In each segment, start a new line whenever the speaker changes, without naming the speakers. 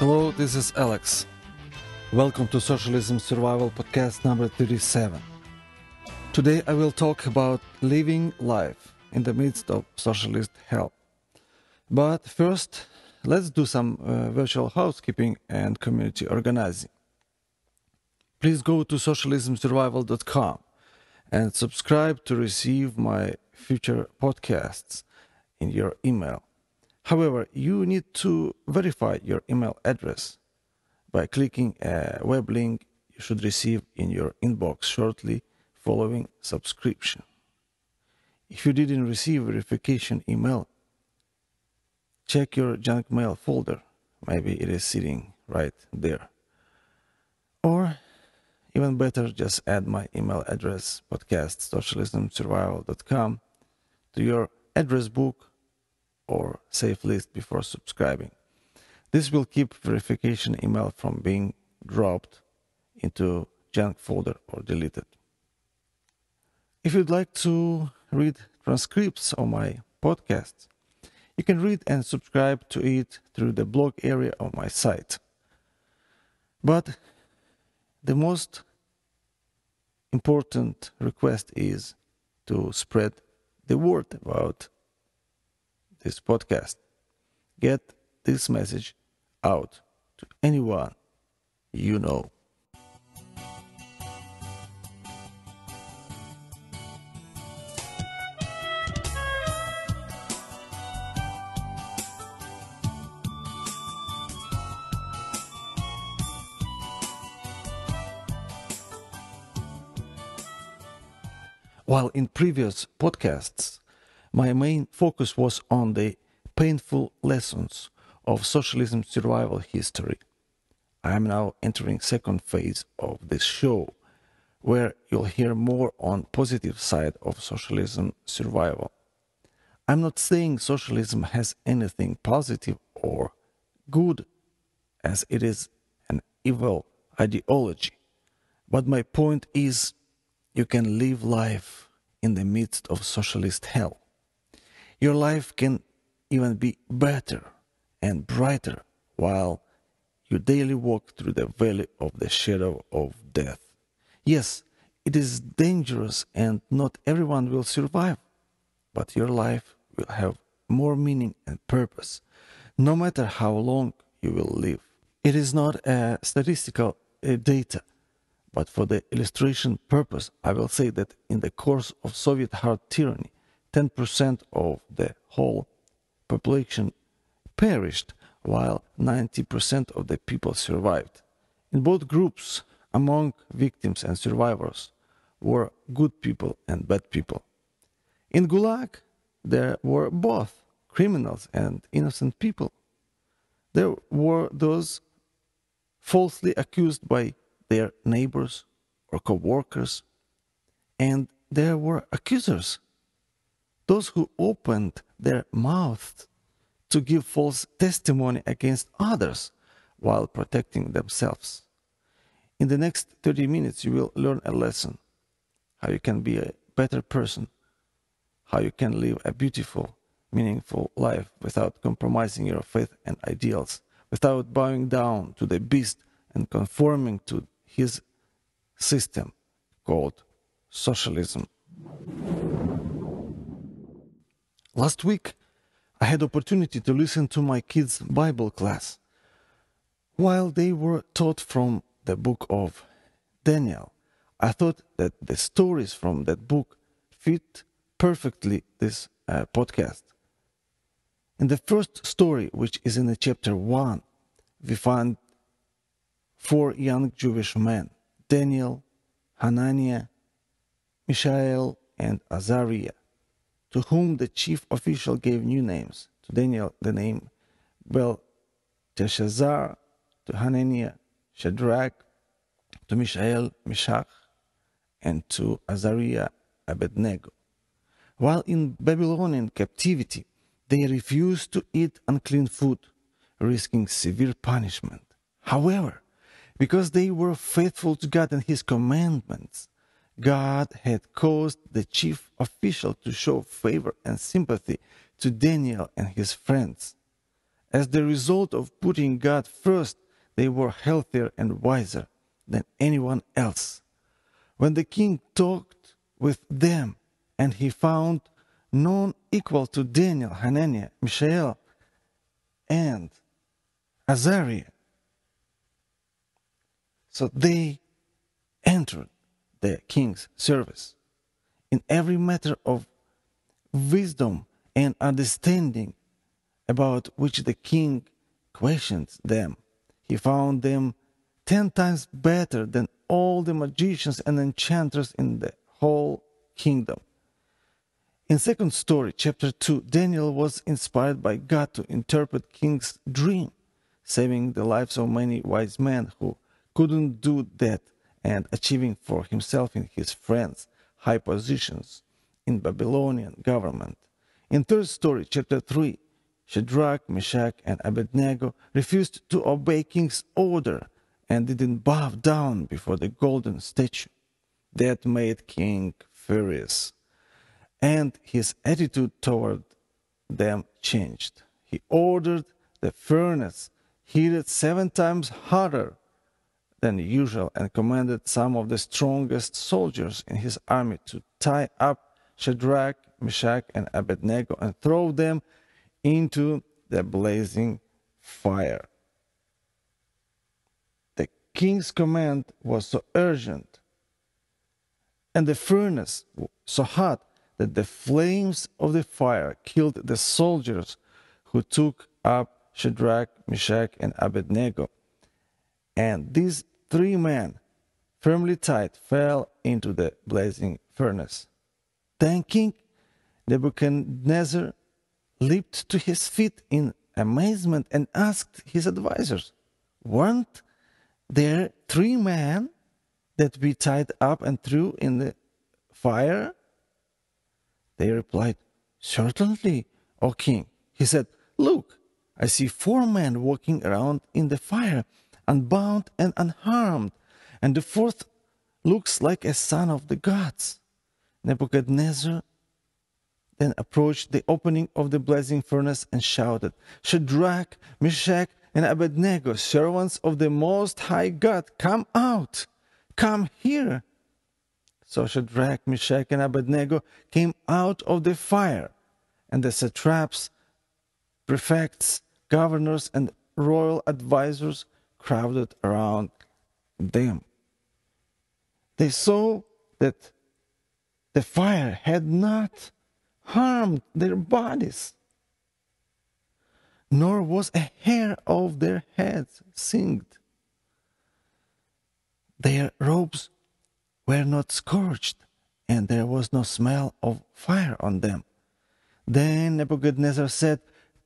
Hello, this is Alex. Welcome to Socialism Survival Podcast number 37. Today I will talk about living life in the midst of socialist hell. But first, let's do some virtual housekeeping and community organizing. Please go to socialismsurvival.com and subscribe to receive my future podcasts in your email. However, you need to verify your email address by clicking a web link you should receive in your inbox shortly following subscription. If you didn't receive verification email, check your junk mail folder. Maybe it is sitting right there. Or even better, just add my email address, podcast@socialismsurvival.com, to your address book or save list before subscribing. This will keep verification email from being dropped into junk folder or deleted. If you'd like to read transcripts of my podcasts, you can read and subscribe to it through the blog area of my site. But the most important request is to spread the word about this podcast. Get this message out to anyone you know. While in previous podcasts, my main focus was on the painful lessons of socialism survival history, I am now entering second phase of this show, where you'll hear more on positive side of socialism survival. I'm not saying socialism has anything positive or good, as it is an evil ideology, but my point is you can live life in the midst of socialist hell. Your life can even be better and brighter while you daily walk through the valley of the shadow of death. Yes, it is dangerous and not everyone will survive, but your life will have more meaning and purpose, no matter how long you will live. It is not a statistical data, but for the illustration purpose, I will say that in the course of Soviet hard tyranny, 10% of the whole population perished, while 90% of the people survived. In both groups, among victims and survivors, were good people and bad people. In Gulag, there were both criminals and innocent people. There were those falsely accused by their neighbors or co-workers, and there were accusers, those who opened their mouths to give false testimony against others while protecting themselves. In the next 30 minutes, you will learn a lesson, how you can be a better person, how you can live a beautiful, meaningful life without compromising your faith and ideals, without bowing down to the beast and conforming to his system called socialism. Last week, I had opportunity to listen to my kids' Bible class. While they were taught from the book of Daniel, I thought that the stories from that book fit perfectly this podcast. In the first story, which is in the chapter 1, we find 4 young Jewish men, Daniel, Hananiah, Mishael, and Azariah, to whom the chief official gave new names. To Daniel, the name Belteshazzar, to Hananiah, Shadrach, to Mishael, Meshach, and to Azariah, Abednego. While in Babylonian captivity, they refused to eat unclean food, risking severe punishment. However, because they were faithful to God and His commandments, God had caused the chief official to show favor and sympathy to Daniel and his friends. As the result of putting God first, they were healthier and wiser than anyone else. When the king talked with them, and he found none equal to Daniel, Hananiah, Mishael, and Azariah, so they entered the king's service. In every matter of wisdom and understanding about which the king questioned them, he found them 10 times better than all the magicians and enchanters in the whole kingdom. In second story, chapter 2, Daniel was inspired by God to interpret king's dream, saving the lives of many wise men who couldn't do that and achieving for himself and his friends high positions in Babylonian government. In third story, chapter 3, Shadrach, Meshach, and Abednego refused to obey king's order and didn't bow down before the golden statue. That made king furious, and his attitude toward them changed. He ordered the furnace heated 7 times hotter than usual and commanded some of the strongest soldiers in his army to tie up Shadrach, Meshach, and Abednego and throw them into the blazing fire. The king's command was so urgent and the furnace so hot that the flames of the fire killed the soldiers who took up Shadrach, Meshach, and Abednego. And these 3 men, firmly tied, fell into the blazing furnace. Then King Nebuchadnezzar leaped to his feet in amazement and asked his advisors, "Weren't there 3 men that we tied up and threw in the fire?" They replied, "Certainly, O king." He said, "Look, I see 4 men walking around in the fire, unbound and unharmed, and the 4th looks like a son of the gods." Nebuchadnezzar then approached the opening of the blazing furnace and shouted, "Shadrach, Meshach, and Abednego, servants of the Most High God, come out! Come here!" So Shadrach, Meshach, and Abednego came out of the fire, and the satraps, prefects, governors, and royal advisors crowded around them. They saw that the fire had not harmed their bodies, nor was a hair of their heads singed. Their robes were not scorched, and there was no smell of fire on them. Then Nebuchadnezzar said,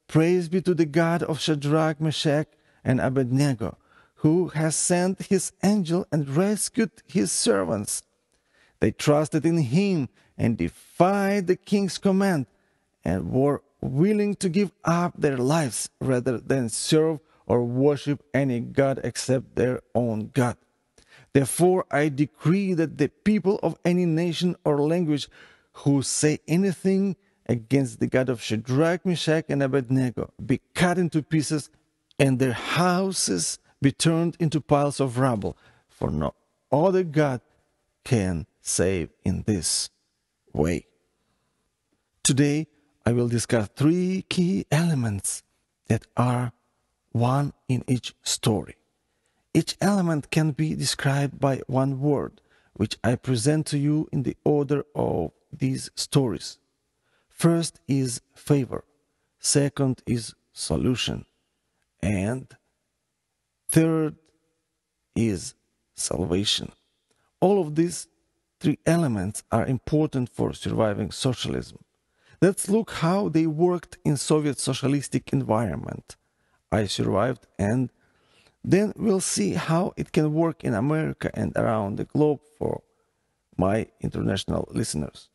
"Praise be to the God of Shadrach, Meshach, and Abednego, who has sent his angel and rescued his servants. They trusted in him and defied the king's command and were willing to give up their lives rather than serve or worship any god except their own God. Therefore, I decree that the people of any nation or language who say anything against the God of Shadrach, Meshach, and Abednego be cut into pieces and their houses be turned into piles of rubble, for no other God can save in this way." Today, I will discuss 3 key elements that are one in each story. Each element can be described by one word, which I present to you in the order of these stories. First is favor, second is solution, and third is salvation. All of these 3 elements are important for surviving socialism. Let's look how they worked in Soviet socialistic environment. I survived, and then we'll see how it can work in America and around the globe for my international listeners.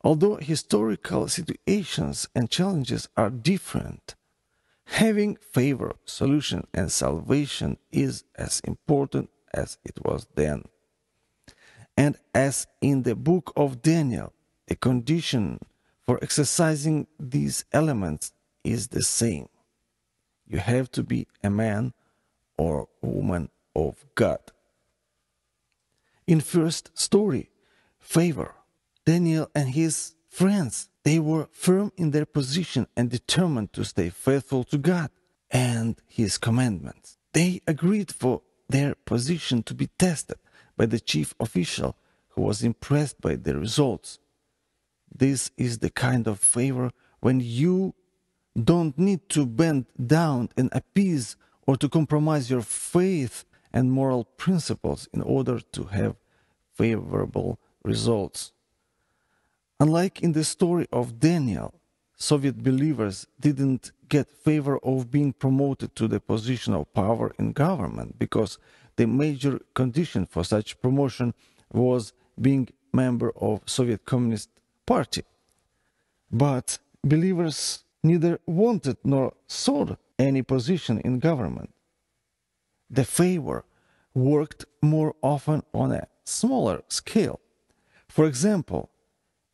Although historical situations and challenges are different, having favor, solution, and salvation is as important as it was then. And as in the book of Daniel, the condition for exercising these elements is the same. You have to be a man or woman of God. In first story, favor, Daniel and his friends, they were firm in their position and determined to stay faithful to God and his commandments. They agreed for their position to be tested by the chief official, who was impressed by the results. This is the kind of favor when you don't need to bend down and appease or to compromise your faith and moral principles in order to have favorable results. Unlike in the story of Daniel, Soviet believers didn't get favor of being promoted to the position of power in government because the major condition for such promotion was being member of Soviet Communist Party. But believers neither wanted nor sought any position in government. The favor worked more often on a smaller scale. For example,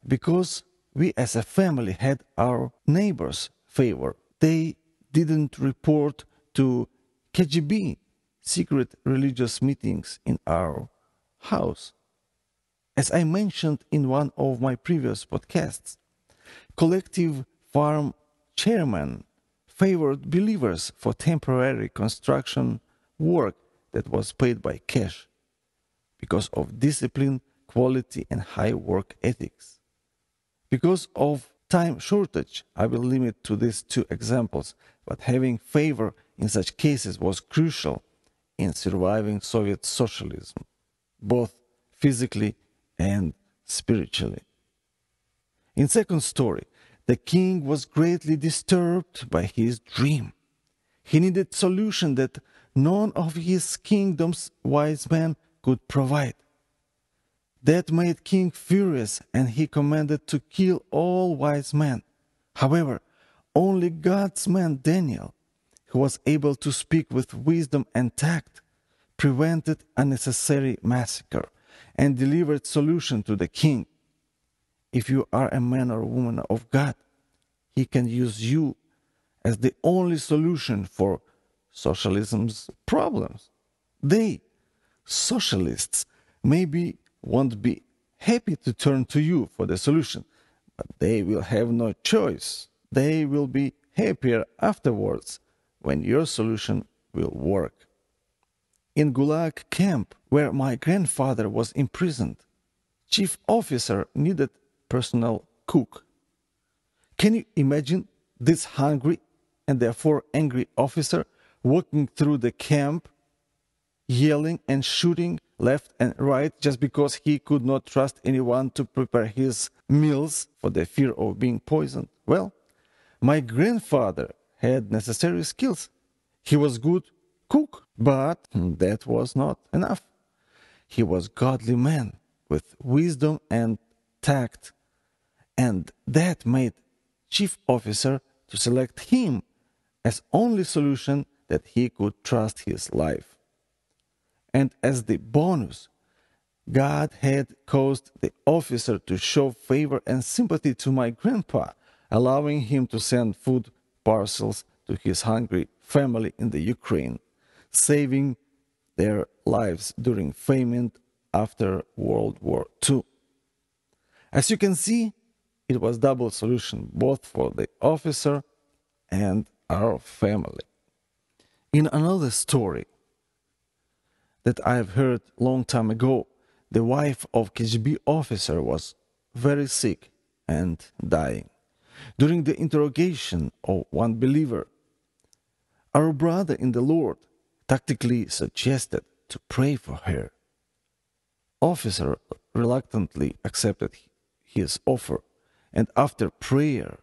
because we as a family had our neighbors' favor, they didn't report to KGB secret religious meetings in our house. As I mentioned in one of my previous podcasts, collective farm chairmen favored believers for temporary construction work that was paid by cash because of discipline, quality, and high work ethics. Because of time shortage, I will limit to these two examples, but having favor in such cases was crucial in surviving Soviet socialism, both physically and spiritually. In second story, the king was greatly disturbed by his dream. He needed solution that none of his kingdom's wise men could provide. That made king furious, and he commanded to kill all wise men. However, only God's man Daniel, who was able to speak with wisdom and tact, prevented unnecessary massacre and delivered solution to the king. If you are a man or woman of God, he can use you as the only solution for socialism's problems. They, socialists, maybe won't be happy to turn to you for the solution, but they will have no choice. They will be happier afterwards when your solution will work. In Gulag camp, where my grandfather was imprisoned, chief officer needed personal cook. Can you imagine this hungry and therefore angry officer walking through the camp, yelling and shooting left and right just because he could not trust anyone to prepare his meals for the fear of being poisoned? Well, my grandfather had necessary skills. He was good cook, but that was not enough. He was godly man with wisdom and tact, and that made chief officer to select him as only solution that he could trust his life. And as the bonus, God had caused the officer to show favor and sympathy to my grandpa, allowing him to send food parcels to his hungry family in the Ukraine, saving their lives during famine after World War II. As you can see, it was double solution both for the officer and our family. In another story that I've heard long time ago, the wife of KGB officer was very sick and dying. During the interrogation of one believer, our brother in the Lord tactically suggested to pray for her. Officer reluctantly accepted his offer, and after prayer,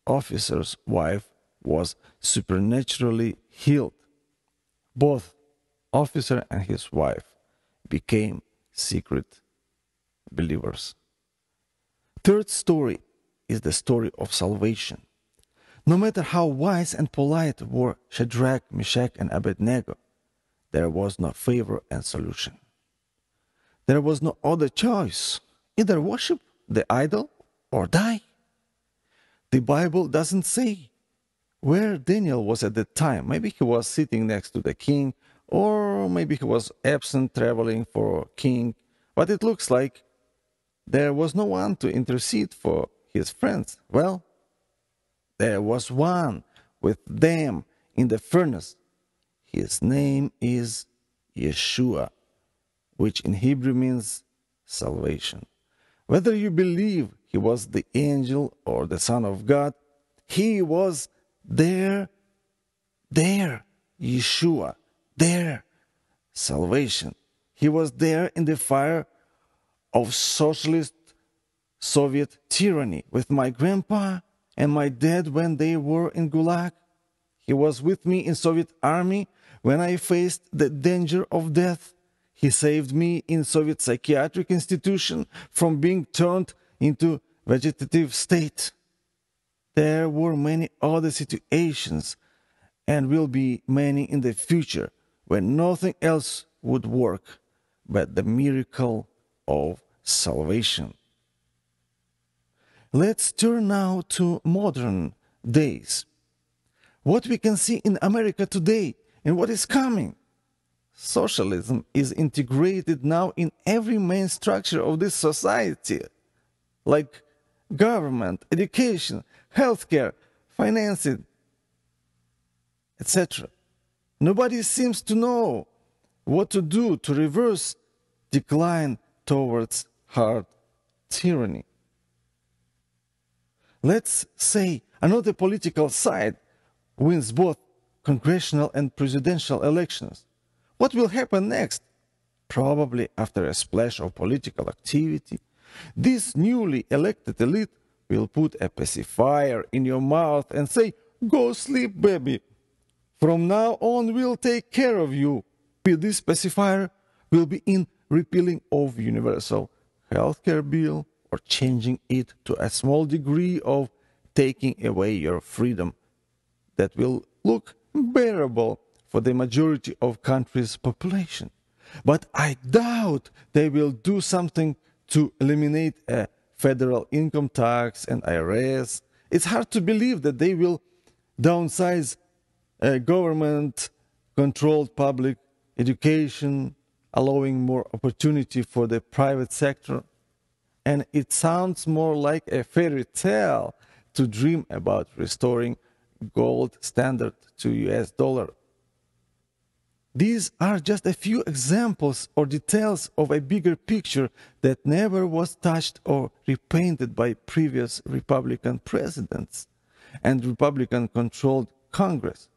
officer's wife was supernaturally healed. Both officer and his wife became secret believers. Third story is the story of salvation. No matter how wise and polite were Shadrach, Meshach, and Abednego, there was no favor and solution. There was no other choice. Either worship the idol or die. The Bible doesn't say where Daniel was at the time. Maybe he was sitting next to the king, or maybe he was absent traveling for king, but it looks like there was no one to intercede for his friends. Well, there was one with them in the furnace. His name is Yeshua, which in Hebrew means salvation. Whether you believe he was the angel or the Son of God, he was there, Yeshua, there, salvation. He was there in the fire of socialist Soviet tyranny with my grandpa and my dad when they were in Gulag. He was with me in Soviet army when I faced the danger of death. He saved me in Soviet psychiatric institution from being turned into vegetative state. There were many other situations and will be many in the future when nothing else would work but the miracle of salvation. Let's turn now to modern days. What we can see in America today and what is coming. Socialism is integrated now in every main structure of this society, like government, education, healthcare, financing, etc. Nobody seems to know what to do to reverse decline towards hard tyranny. Let's say another political side wins both congressional and presidential elections. What will happen next? Probably after a splash of political activity, this newly elected elite will put a pacifier in your mouth and say, "Go sleep, baby. From now on, we'll take care of you." This pacifier will be in repealing of universal healthcare bill or changing it to a small degree of taking away your freedom that will look bearable for the majority of country's population. But I doubt they will do something to eliminate a federal income tax and IRS. It's hard to believe that they will downsize government-controlled public education, allowing more opportunity for the private sector. And it sounds more like a fairy tale to dream about restoring gold standard to US dollar. These are just a few examples or details of a bigger picture that never was touched or repainted by previous Republican presidents and Republican-controlled Congress.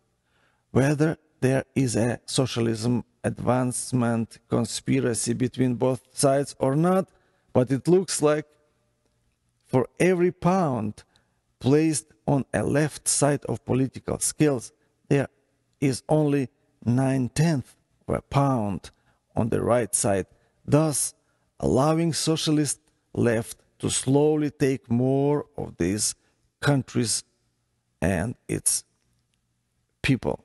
Whether there is a socialism advancement conspiracy between both sides or not, but it looks like for every pound placed on a left side of political scales, there is only 9/10 of a pound on the right side, thus allowing socialist left to slowly take more of these countries and its people.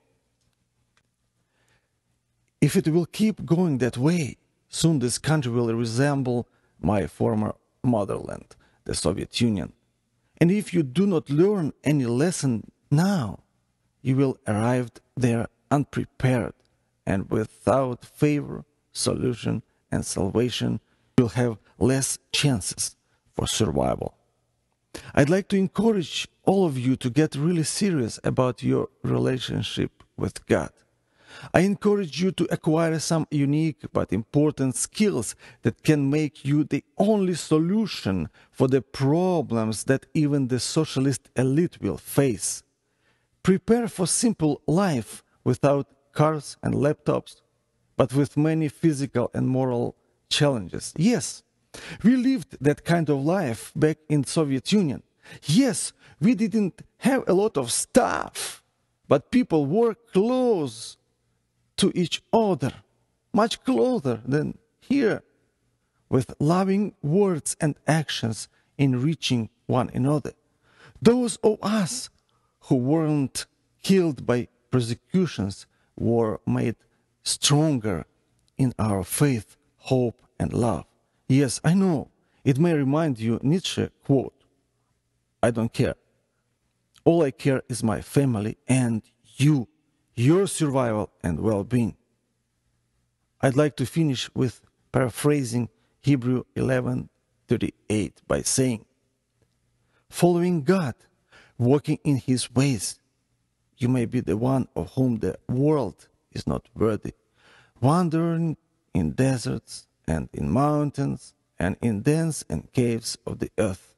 If it will keep going that way, soon this country will resemble my former motherland, the Soviet Union. And if you do not learn any lesson now, you will arrive there unprepared and without favor, solution, and salvation. You'll have less chances for survival. I'd like to encourage all of you to get really serious about your relationship with God. I encourage you to acquire some unique but important skills that can make you the only solution for the problems that even the socialist elite will face. Prepare for simple life without cars and laptops, but with many physical and moral challenges. Yes, we lived that kind of life back in Soviet Union. Yes, we didn't have a lot of stuff, but people were close to each other, much closer than here, with loving words and actions enriching one another. Those of us who weren't killed by persecutions were made stronger in our faith, hope, and love. Yes, I know, it may remind you Nietzsche quote, "I don't care. All I care is my family and you, your survival and well-being. I'd like to finish with paraphrasing Hebrew 11:38 by saying, following God, walking in His ways, you may be the one of whom the world is not worthy, wandering in deserts and in mountains and in dens and caves of the earth.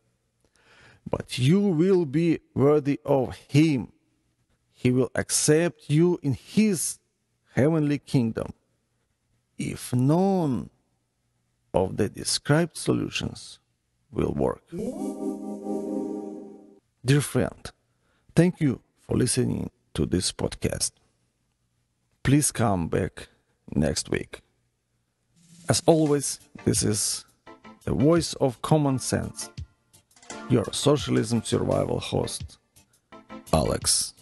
But you will be worthy of Him. He will accept you in His heavenly kingdom. If none of the described solutions will work. Dear friend, thank you for listening to this podcast. Please come back next week. As always, this is the voice of common sense, your Socialism Survival host, Alex.